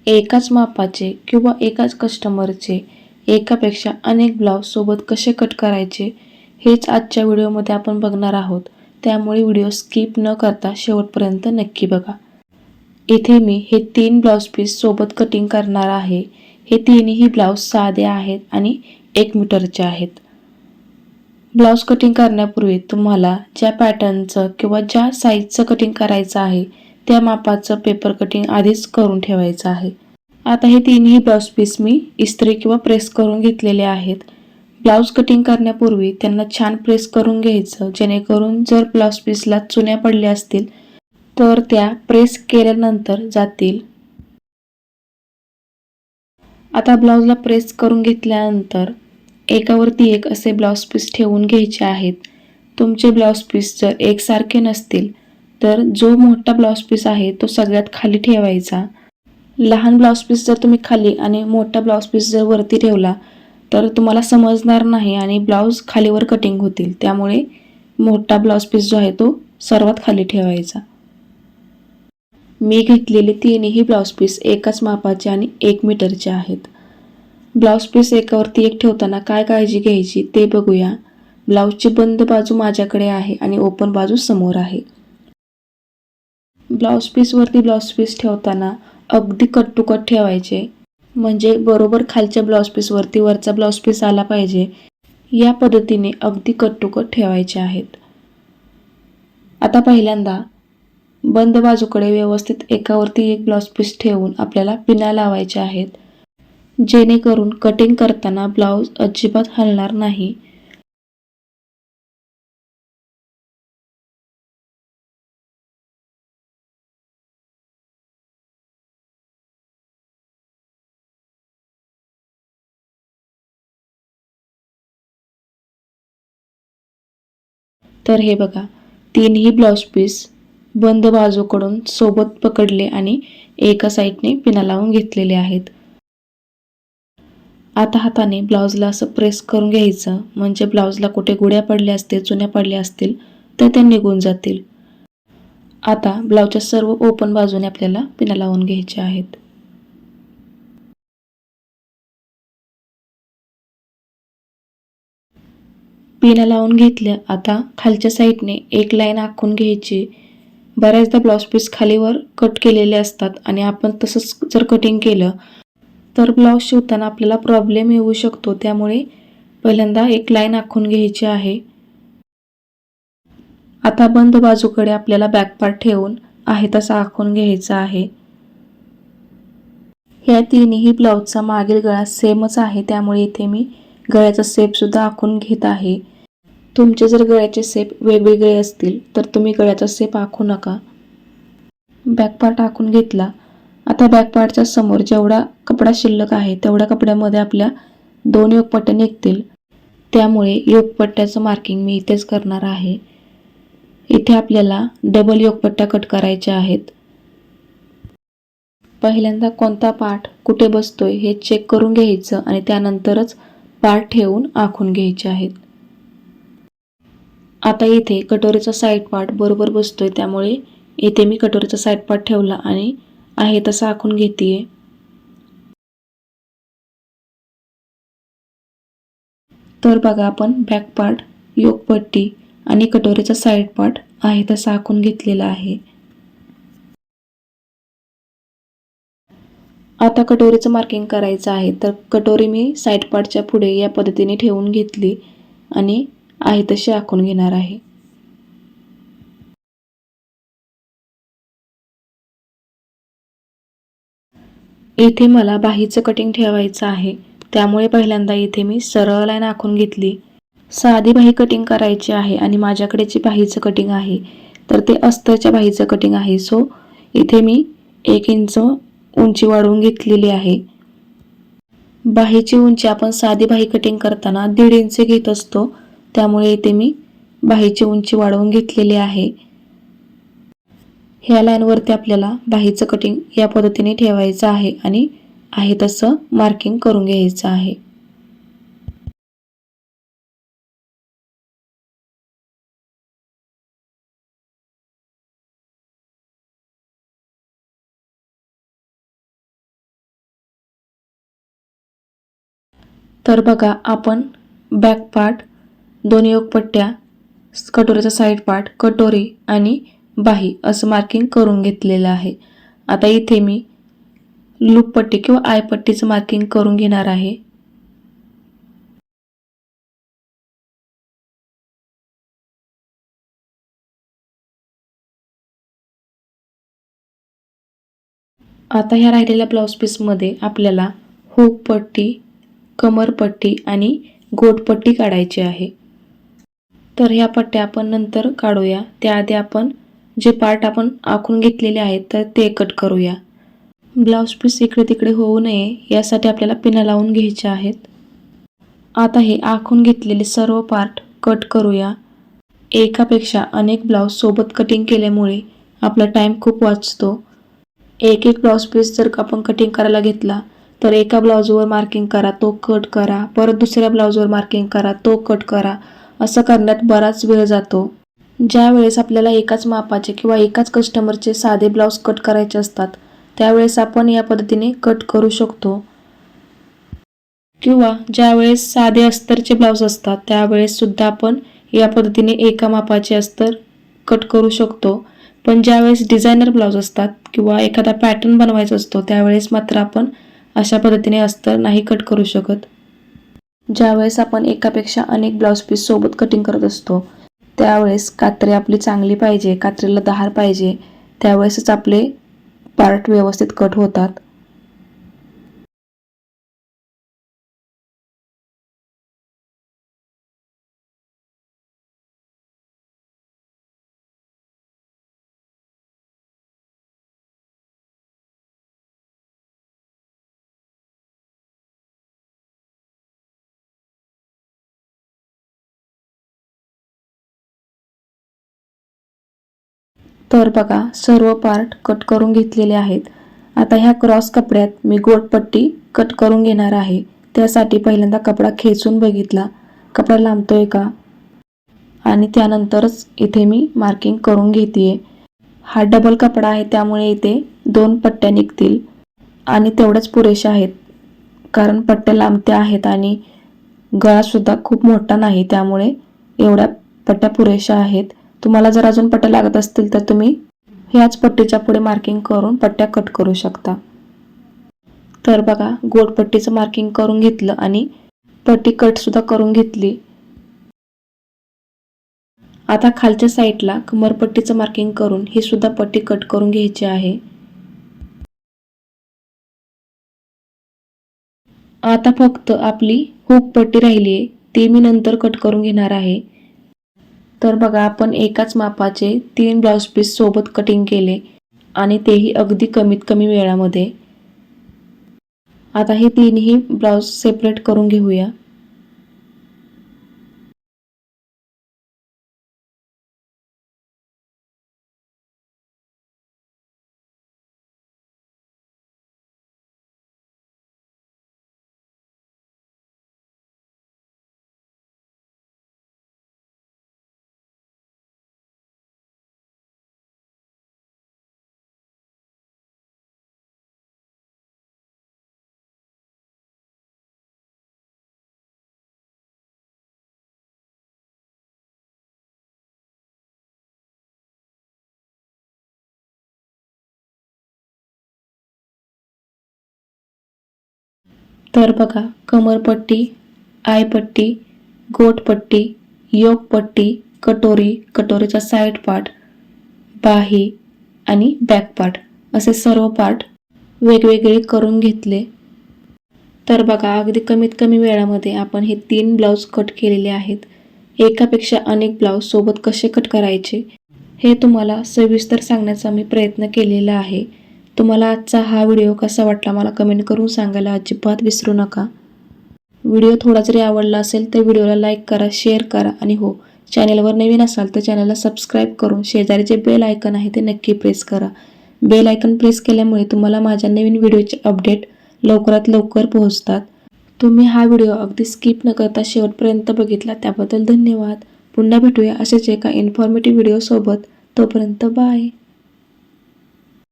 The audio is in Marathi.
एकाच मापाचे किंवा एकाच कस्टमरचे एकापेक्षा अनेक ब्लाऊज सोबत कसे कट करायचे हेच आजच्या व्हिडिओमध्ये आपण बघणार आहोत। त्यामुळे व्हिडिओ स्किप न करता शेवटपर्यंत नक्की बघा। इथे मी हे 3 ब्लाऊज पीस सोबत कटिंग करणार आहे। हे तीनही ब्लाऊज साधे आहेत आणि 1 मीटरचे आहेत। ब्लाऊज कटिंग करण्यापूर्वी तुम्हाला ज्या पॅटर्नचं किंवा ज्या साईजचं कटिंग करायचं आहे त्या मापाचं पेपर कटिंग आधीच करून ठेवायचं आहे। आता हे तीनही ब्लाऊज पीस मी इस्त्री किंवा प्रेस करून घेतलेले आहेत। ब्लाऊज कटिंग करण्यापूर्वी त्यांना छान प्रेस करून घ्यायचं, जेणेकरून जर ब्लाऊज पीसला चुन्या पडल्या असतील तर त्या प्रेस केल्यानंतर जातील। आता ब्लाऊजला प्रेस करून घेतल्यानंतर एकावरती एक असे ब्लाऊज पीस ठेवून घ्यायचे आहेत। तुमचे ब्लाऊज पीस जर एकसारखे नसतील तर जो मोठा ब्लाऊज पीस आहे तो सगळ्यात खाली ठेवायचा। लहान ब्लाऊज पीस जर तुम्ही खाली आणि मोठा ब्लाऊज पीस जर वरती ठेवला तर तुम्हाला समजणार नाही आणि ब्लाऊज खालीवर कटिंग होतील। त्यामुळे मोठा ब्लाऊज पीस जो आहे तो सर्वात खाली ठेवायचा। मी घेतलेले तीनही ब्लाऊज पीस एकाच मापाचे आणि 1 मीटरचे आहेत। ब्लाऊज पीस एकावरती एक ठेवताना काय काळजी घ्यायची ते बघूया। ब्लाऊजची बंद बाजू माझ्याकडे आहे आणि ओपन बाजू समोर आहे। ब्लाऊज पीस वरती ब्लाऊज पीस ठेवताना अगदी कट टू कट ठेवायचे, म्हणजे बरोबर खालच्या ब्लाऊज पीस वरती वरचा ब्लाऊज पीस आला पाहिजे। या पद्धतीने अगदी कट टू कट ठेवायचे आहेत। आता पहिल्यांदा बंद बाजूकडे व्यवस्थित एकावरती एक ब्लाऊज पीस ठेवून आपल्याला पिना लावायच्या आहेत, जेणेकरून कटिंग करताना ब्लाऊज अजिबात हलणार नाही। तर हे बघा, तीनही ब्लाऊज पीस बंद बाजूकडून सोबत पकडले आणि एका साईडने पिना लावून घेतलेले आहेत। आता हाताने ब्लाऊजला असं प्रेस करून घ्यायचं, म्हणजे ब्लाऊजला कुठे गुड्या पडल्या असतील, चुन्या पडल्या असतील तर त्या निघून जातील। आता ब्लाऊजच्या सर्व ओपन बाजूने आपल्याला पिना लावून घ्यायच्या आहेत। पिना लावून घेतल्या। आता खालच्या साईडने एक लाईन आखून घ्यायची। बऱ्याचदा ब्लाऊज पीस खालीवर कट केलेले असतात आणि आपण तसंच जर कटिंग केलं तर ब्लाऊज शिवताना आपल्याला प्रॉब्लेम येऊ शकतो। त्यामुळे पहिल्यांदा एक लाईन आखून घ्यायची आहे। आता बंद बाजूकडे आपल्याला बॅक पार्ट ठेवून आहे तसा आखून घ्यायचा आहे। ह्या तीनही ब्लाऊजचा मागील गळा सेमच आहे, त्यामुळे इथे मी गळ्याचा शेप सुद्धा आखून घेत आहे। तुमचे जर गळ्याचे शेप वेगवेगळे असतील तर तुम्ही गळ्याचा शेप आखू नका। बॅक पार्ट आखून घेतला। आता बॅक पार्टच्या समोर जेवढा कपडा शिल्लक आहे तेवढ्या कपड्यामध्ये आपल्या 2 योकपट्ट्या निघतील। त्यामुळे योकपट्ट्याचं मार्किंग मी इथेच करणार आहे। इथे आपल्याला डबल योकपट्ट्या कट करायच्या आहेत। पहिल्यांदा कोणता पार्ट कुठे बसतोय हे चेक करून घ्यायचं आणि त्यानंतरच पार्ट ठेवून आखून घ्यायचे आहेत। आता इथे कटोरीचा साइड पार्ट बरोबर बसतोय, त्यामुळे इथे मी कटोरीचा साइड पार्ट ठेवला आणि आहे तसा आखून घेतेय। तर बघा, आपण बॅक पार्ट, योकपट्टी आणि कटोरीचा साइड पार्ट आहे तसा आखून घेतलेला आहे। आता कटोरीचं मार्किंग करायचं आहे, तर कटोरी मी साइड पार्टच्या पुढे या पद्धतीने ठेवून घेतली आणि आहे तशी आखून घेणार आहे। इथे मला बाहीचं कटिंग ठेवायचं आहे, त्यामुळे पहिल्यांदा इथे मी सरळ लाईन आखून घेतली। साधी बाही कटिंग करायची आहे आणि माझ्याकडे जी बाहीचं कटिंग आहे तर ते अस्तरच्या बाहीचं कटिंग आहे। सो इथे मी 1 इंच उंची वाढवून घेतलेली आहे। बाहीची उंची आपण साधी बाही कटिंग करताना 1.5 इंच घेत असतो, त्यामुळे इथे मी बाहीची उंची वाढवून घेतलेली आहे। ह्या लाईनवरती आपल्याला बाहीचं कटिंग या पद्धतीने ठेवायचं आहे आणि आहे तसं मार्किंग करून घ्यायचं आहे। तर बघा आपण बॅक पार्ट, दोन योगपट्ट्या, कटोरीचा साईड पार्ट, कटोरी आणि बाही असं मार्किंग करून घेतलेलं आहे. आता इथे मी लूप पट्टी किंवा आयपट्टीचं मार्किंग करून घेणार आहे. आता ह्या राहिलेल्या ब्लाऊज पीसमध्ये आपल्याला हुक पट्टी, कमरपट्टी आणि गोटपट्टी काढायची आहे. तर ह्या पट्ट्या आपण नंतर काढूया. त्याआधी आपण जे पार्ट आपण आखून घेतलेले आहेत तर ते कट करूया. ब्लाऊज पीस इकडे तिकडे होऊ नये यासाठी आपल्याला पिना लावून घ्यायच्या आहेत. आता हे आखून घेतलेले सर्व पार्ट कट करूया. एकापेक्षा अनेक ब्लाऊज सोबत कटिंग केल्यामुळे आपला टाइम खूप वाचतो. एक एक ब्लाऊज पीस जर आपण कटिंग करायला घेतला तर एका ब्लाऊजवर मार्किंग करा, तो कट करा, परत दुसऱ्या ब्लाऊजवर मार्किंग करा, तो कट करा, असं करण्यात बराच वेळ जातो. ज्या वेळेस आपल्याला एकाच मापाचे किंवा एकाच कस्टमरचे साधे ब्लाऊज कट करायचे असतात त्यावेळेस आपण या पद्धतीने कट करू शकतो. किंवा ज्या वेळेस साधे अस्तरचे ब्लाऊज असतात त्यावेळेस सुद्धा आपण या पद्धतीने एका मापाचे अस्तर कट करू शकतो. पण ज्यावेळेस डिझायनर ब्लाऊज असतात किंवा एखादा पॅटर्न बनवायचा असतो त्यावेळेस मात्र आपण अशा पद्धतीने अस्तर नाही कट करू शकत. ज्यावेळेस आपण एकापेक्षा अनेक ब्लाऊज पीस सोबत कटिंग करत असतो त्यावेळेस कात्री आपली चांगली पाहिजे, कात्रीला धार पाहिजे, त्यावेळेसच आपले पार्ट व्यवस्थित कट होतात. तर बघा सर्व पार्ट कट करून घेतलेले आहेत. आता ह्या क्रॉस कपड्यात मी गोटपट्टी कट करून घेणार आहे. त्यासाठी पहिल्यांदा कपडा खेचून बघितला, कपडा लांबतोय का, आणि त्यानंतरच इथे मी मार्किंग करून घेतेय. हा डबल कपडा आहे त्यामुळे इथे 2 पट्ट्या निघतील आणि तेवढ्याच पुरेशा आहेत, कारण पट्ट्या लांबत्या आहेत आणि गळा सुद्धा खूप मोठा नाही त्यामुळे एवढ्या पट्ट्या पुरेशा आहेत. तुम्हाला जर अजून पट्ट्या लागत असतील तर तुम्ही ह्याच पट्टीच्या पुढे मार्किंग करून पट्ट्या कट करू शकता. तर बघा गोटपट्टीचं मार्किंग करून घेतलं आणि पट्टी कट सुद्धा करून घेतली. आता खालच्या साईडला कमरपट्टीचं मार्किंग करून ही सुद्धा पट्टी कट करून घ्यायची आहे. आता फक्त आपली हुक पट्टी राहिली आहे ती मी नंतर कट करून घेणार आहे. तर बघा आपण एकाच मापाचे 3 ब्लाऊज पीस सोबत कटिंग केले आणि तेही अगदी कमीत कमी वेळामध्ये. आता हे तीनही ब्लाऊज सेपरेट करून घेऊया. तर बघा कमरपट्टी, आयपट्टी, गोटपट्टी, योकपट्टी, कटोरी, कटोरीचा साईड पार्ट, बाही आणि बॅक पार्ट असे सर्व पार्ट वेगवेगळे करून घेतले. तर बघा अगदी कमीत कमी वेळामध्ये आपण हे 3 ब्लाऊज कट केलेले आहेत. एकापेक्षा अनेक ब्लाऊज सोबत कसे कट करायचे हे तुम्हाला सविस्तर सांगण्याचा मी प्रयत्न केलेला आहे. तुम्हाला आजचा हा व्हिडिओ कसा वाटला मला कमेंट करून सांगायला अजिबात विसरू नका. व्हिडिओ थोडा जरी आवडला असेल तर व्हिडिओला लाईक करा, शेअर करा आणि हो, चॅनलवर नवीन असाल तर चॅनलला सबस्क्राईब करून शेजारी जे बेल आयकन आहे ते नक्की प्रेस करा. बेल आयकन प्रेस केल्यामुळे तुम्हाला माझ्या नवीन व्हिडिओचे अपडेट लवकरात लवकर पोहोचतात. तुम्ही हा व्हिडिओ अगदी स्किप न करता शेवटपर्यंत बघितला त्याबद्दल धन्यवाद. पुन्हा भेटूया असेच एका इन्फॉर्मेटिव्ह व्हिडिओ सोबत. तोपर्यंत बाय.